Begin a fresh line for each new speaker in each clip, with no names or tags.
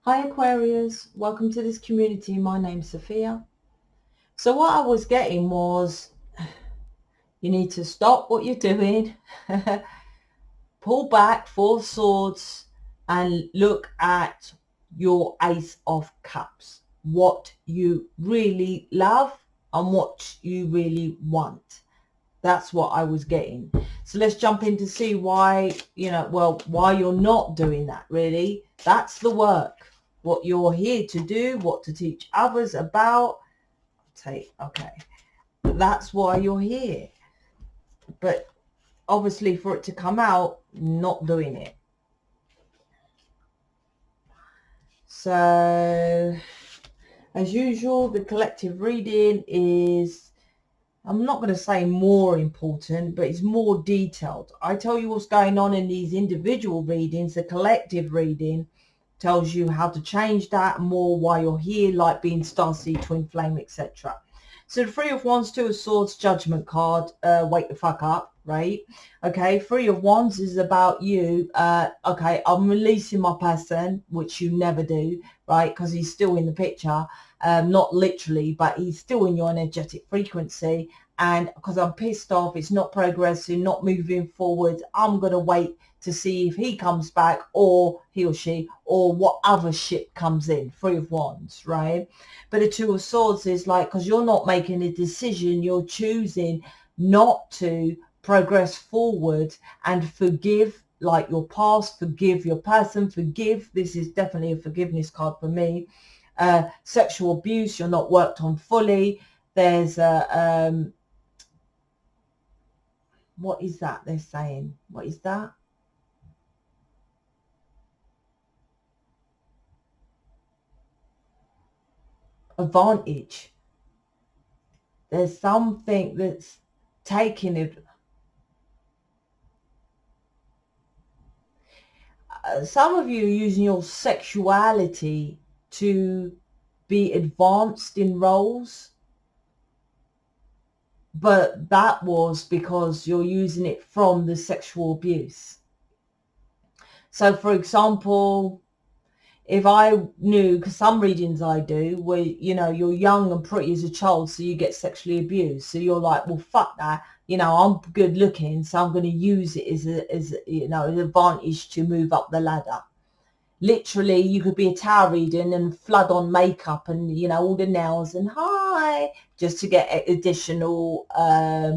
Hi Aquarius, welcome to this community. My name's Sophia. So what I was getting was, you need to stop what you're doing, pull back 4 swords and look at your Ace of Cups. What you really love and what you really want. That's what I was getting. So let's jump in to see why, why you're not doing that really. That's the work. What you're here to do, what to teach others about. Okay. That's why you're here. But obviously for it to come out, not doing it. So as usual, the collective reading is, I'm not going to say more important, but it's more detailed. I tell you what's going on in these individual readings. The collective reading tells you how to change that more, why you're here, like being Starseed, Twin Flame, etc. So the Three of Wands, Two of Swords, Judgment card, wake the fuck up, right? Okay, Three of Wands is about you. Okay, I'm releasing my person, which you never do, right? Because he's still in the picture. Not literally, but he's still in your energetic frequency. And because I'm pissed off, it's not progressing, not moving forward, I'm going to wait to see if he comes back, or he or she, or what other shit comes in. Three of Wands, right? But the Two of Swords is like, because you're not making a decision, you're choosing not to progress forward and forgive, like your past, forgive your person, forgive. This is definitely a forgiveness card for me. Sexual abuse, you're not worked on fully. There's a what is that they're saying? What is that? Advantage. There's something that's taking it. Some of you are using your sexuality to be advanced in roles, but that was because you're using it from the sexual abuse. So for example, if I knew, because some readings I do where, you're young and pretty as a child, so you get sexually abused. So you're like, well, fuck that. I'm good looking, so I'm going to use it as an advantage to move up the ladder. Literally, you could be a tarot reading and flood on makeup and, all the nails and hi, just to get additional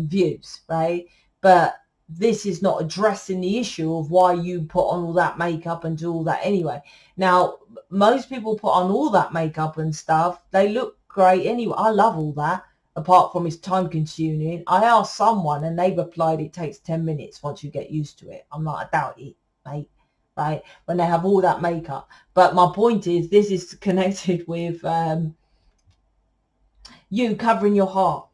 views, right? But this is not addressing the issue of why you put on all that makeup and do all that anyway. Now, most people put on all that makeup and stuff. They look great anyway. I love all that, apart from it's time consuming. I asked someone and they replied it takes 10 minutes once you get used to it. I'm like, I doubt it, mate, right? When they have all that makeup. But my point is, this is connected with you covering your heart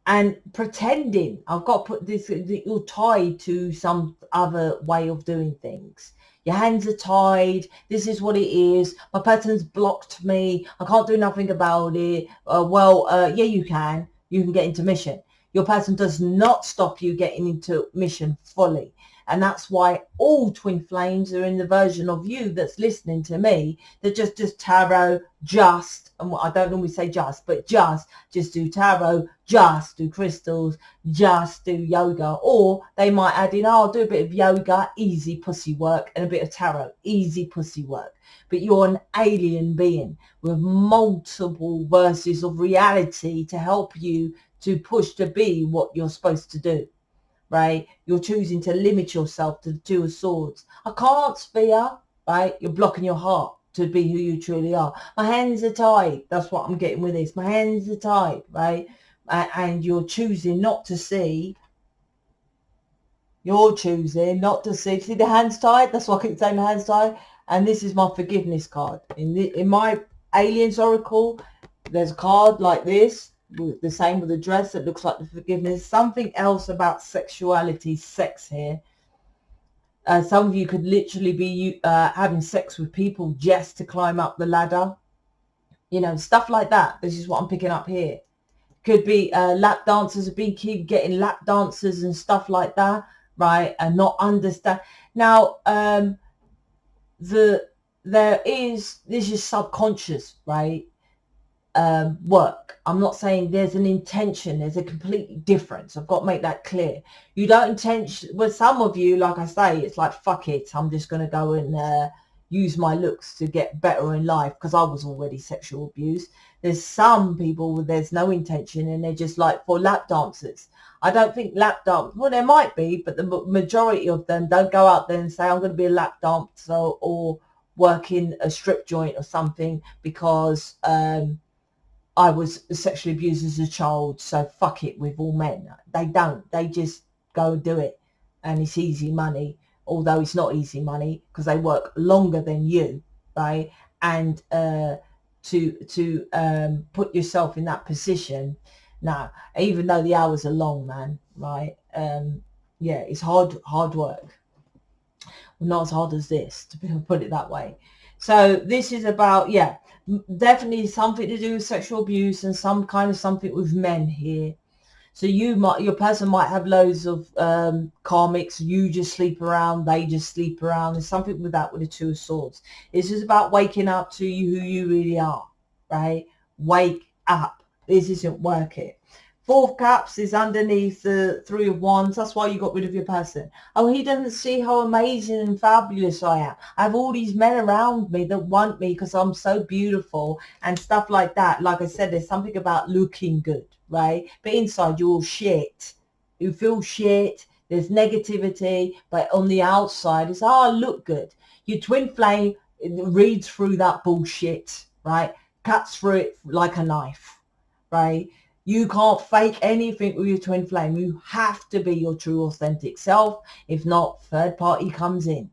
and pretending. I've got to put this, you're tied to some other way of doing things. Your hands are tied. This is what it is. My person's blocked me. I can't do nothing about it. Yeah, you can. You can get into mission. Your person does not stop you getting into mission fully. And that's why all twin flames are in the version of you that's listening to me. They're just tarot, and I don't normally say just do tarot, just do crystals, just do yoga. Or they might add in, I'll do a bit of yoga, easy pussy work, and a bit of tarot, easy pussy work. But you're an alien being with multiple verses of reality to help you to push to be what you're supposed to do. Right? You're choosing to limit yourself to the Two of Swords. I can't, Sophia, right? You're blocking your heart to be who you truly are. My hands are tied. That's what I'm getting with this. My hands are tied, right? And you're choosing not to see. You're choosing not to see. See the hands tied? That's why I keep saying my hands tied. And this is my forgiveness card. In my Aliens Oracle, there's a card like this, the same with the dress that looks like the forgiveness. Something else about sexuality, sex here. Some of you could literally be having sex with people just to climb up the ladder. Stuff like that. This is what I'm picking up here. Could be lap dancers, keep getting lap dancers and stuff like that, right? And not understand. Now, this is subconscious, right? Work. I'm not saying there's an intention. There's a complete difference. I've got to make that clear. You don't intention. With some of you, like I say, it's like, fuck it, I'm just going to go and use my looks to get better in life because I was already sexual abused. There's some people where there's no intention and they're just like for lap dancers. I don't think lap dance, well, there might be, but the majority of them don't go out there and say, I'm going to be a lap dancer or work in a strip joint or something because I was sexually abused as a child, so fuck it with all men. They don't. They just go and do it. And it's easy money, although it's not easy money because they work longer than you, right? And to put yourself in that position, now, even though the hours are long, man, right? Yeah, it's hard work. Not as hard as this, to put it that way. So this is about, yeah, definitely something to do with sexual abuse and some kind of something with men here. So your person might have loads of karmics. You just sleep around, they just sleep around. There's something with that with the Two of Swords. It's just about waking up to you who you really are, right? Wake up. This isn't working. Four of Cups is underneath the Three of Wands. That's why you got rid of your person. Oh, he doesn't see how amazing and fabulous I am. I have all these men around me that want me because I'm so beautiful and stuff like that. Like I said, there's something about looking good, right? But inside you're all shit. You feel shit. There's negativity. But on the outside, it's, oh, I look good. Your twin flame reads through that bullshit, right? Cuts through it like a knife, right? You can't fake anything with your twin flame. You have to be your true authentic self. If not, third party comes in.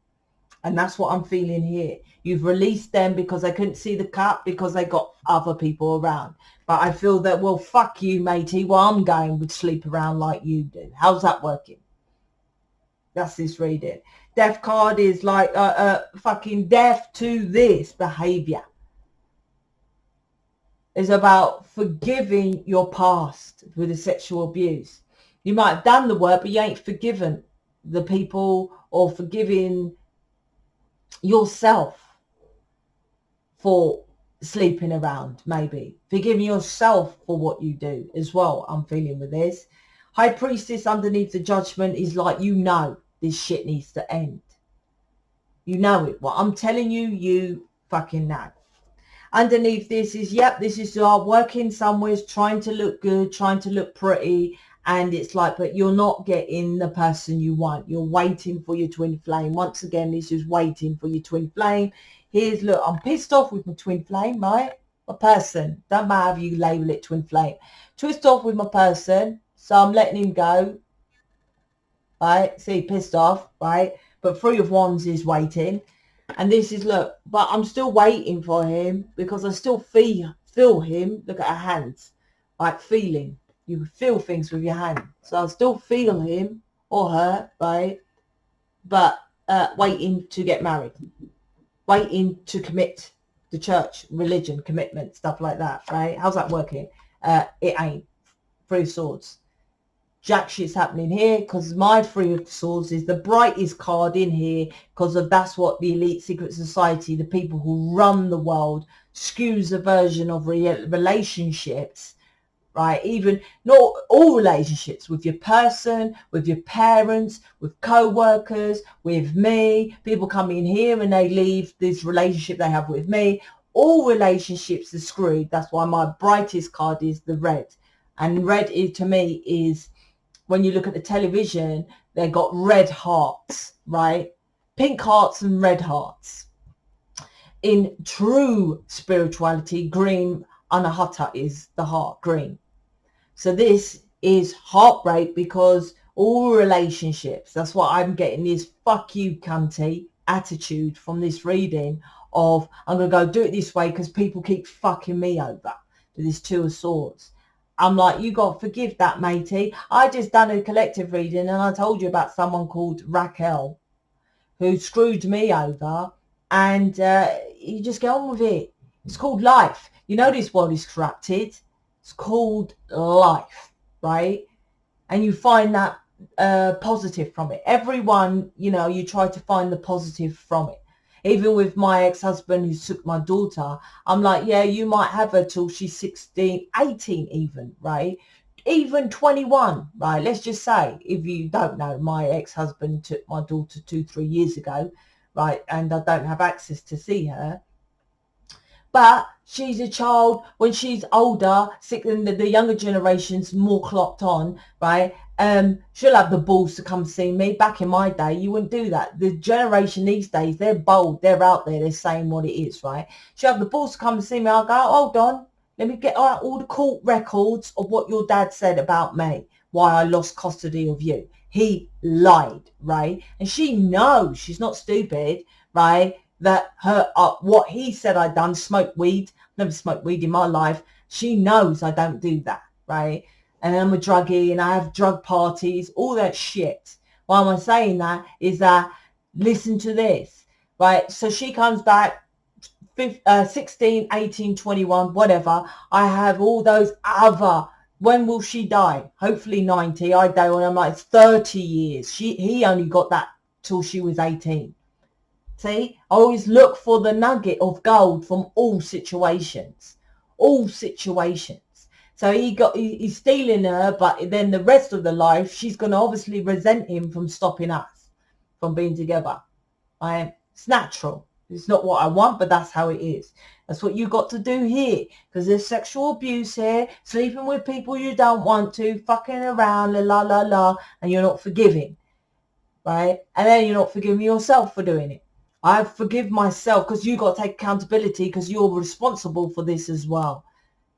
And that's what I'm feeling here. You've released them because they couldn't see the cup because they got other people around. But I feel that, well, fuck you, matey. Well, I'm going with sleep around like you do. How's that working? That's this reading. Death card is like fucking death to this behavior. Is about forgiving your past with the sexual abuse. You might have done the work, but you ain't forgiven the people or forgiving yourself for sleeping around, maybe. Forgiving yourself for what you do as well, I'm feeling with this. High Priestess underneath the Judgment is like, you know this shit needs to end. You know it. What I'm telling you, you fucking know. Underneath this is, yep, this is working somewhere, trying to look good, trying to look pretty. And it's like, but you're not getting the person you want. You're waiting for your twin flame. Once again, this is waiting for your twin flame. Here's, look, I'm pissed off with my twin flame, right? My person. Don't matter if you label it twin flame. Twist off with my person. So I'm letting him go. Right? See, pissed off, right? But Three of Wands is waiting. And this is, look, but I'm still waiting for him because I still feel him. Look at her hands, like feeling. You feel things with your hand. So I still feel him or her, right? But waiting to get married, waiting to commit the church, religion, commitment, stuff like that, right? How's that working? It ain't. Three of Swords. Jack shit's happening here because my Three of Swords is the brightest card in here because of that's what the elite secret society, the people who run the world, skews the version of relationships, right? Even not all relationships, with your person, with your parents, with co-workers, with me. People come in here and they leave this relationship they have with me. All relationships are screwed. That's why my brightest card is the red. And red is, to me, is when you look at the television, they got red hearts, right? Pink hearts and red hearts. In true spirituality, green anahata is the heart, green. So this is heartbreak because all relationships, that's what I'm getting, this fuck you cunty attitude from this reading of, I'm going to go do it this way because people keep fucking me over with this Two of Swords. I'm like, you got to forgive that, matey. I just done a collective reading and I told you about someone called Raquel who screwed me over, and you just get on with it. It's called life. You know this world is corrupted. It's called life, right? And you find that positive from it. Everyone, you know, you try to find the positive from it. Even with my ex-husband who took my daughter, I'm like, yeah, you might have her till she's 16, 18 even, right? Even 21, right? Let's just say, if you don't know, my ex-husband took my daughter 2-3 years ago, right? And I don't have access to see her. But she's a child. When she's older, the younger generation's more clocked on, right? She'll have the balls to come see me. Back in my day, you wouldn't do that. The generation these days, they're bold. They're out there. They're saying what it is, right? She'll have the balls to come and see me. I'll go, hold on. Let me get out all the court records of what your dad said about me, why I lost custody of you. He lied, right? And she knows, she's not stupid, right? That her what he said I'd done, smoked weed. Never smoked weed in my life. She knows I don't do that, right? And I'm a druggie and I have drug parties, all that shit. Why am I saying that? Is that, listen to this, right? So she comes back 16, 18, 21, whatever. I have all those other, when will she die? Hopefully 90. I die when I'm like 30 years. He only got that till she was 18. See, I always look for the nugget of gold from all situations. So he's stealing her, but then the rest of the life, she's going to obviously resent him from stopping us from being together. It's natural. It's not what I want, but that's how it is. That's what you got to do here, because there's sexual abuse here, sleeping with people you don't want to, fucking around, la la la, and you're not forgiving, right? And then you're not forgiving yourself for doing it. I forgive myself because you got to take accountability because you're responsible for this as well,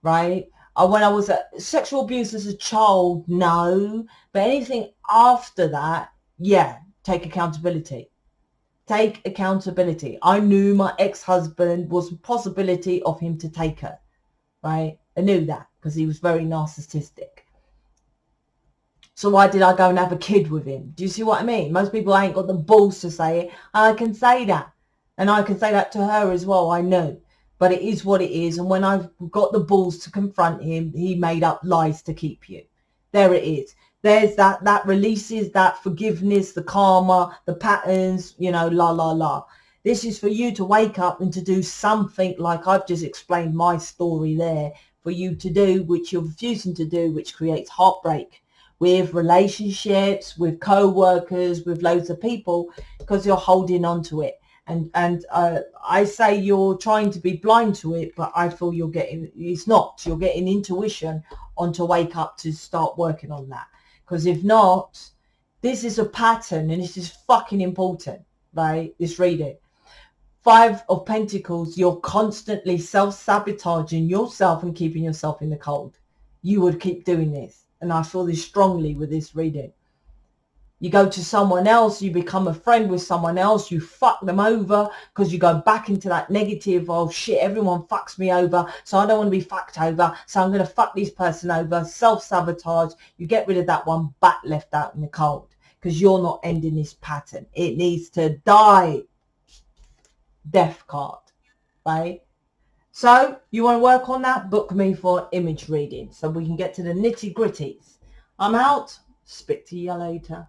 right? When I was sexual abuse as a child, no. But anything after that, yeah, take accountability. Take accountability. I knew my ex-husband was a possibility of him to take her, right? I knew that because he was very narcissistic. So why did I go and have a kid with him? Do you see what I mean? Most people ain't got the balls to say it. I can say that. And I can say that to her as well, I know. But it is what it is. And when I've got the balls to confront him, he made up lies to keep you. There it is. There's that releases that forgiveness, the karma, the patterns, la, la, la. This is for you to wake up and to do something like I've just explained my story there for you to do, which you're refusing to do, which creates heartbreak with relationships, with co-workers, with loads of people, because you're holding on to it. And I say you're trying to be blind to it, but I feel you're getting intuition on to wake up to start working on that. Because if not, this is a pattern and this is fucking important, right? This reading. 5 of Pentacles, you're constantly self-sabotaging yourself and keeping yourself in the cold. You would keep doing this. And I feel this strongly with this reading. You go to someone else, you become a friend with someone else, you fuck them over because you go back into that negative, oh shit, everyone fucks me over, so I don't want to be fucked over, so I'm going to fuck this person over, self-sabotage. You get rid of that one, back left out in the cold because you're not ending this pattern. It needs to die. Death card, right? So you want to work on that? Book me for image reading so we can get to the nitty gritties. I'm out. Speak to you later.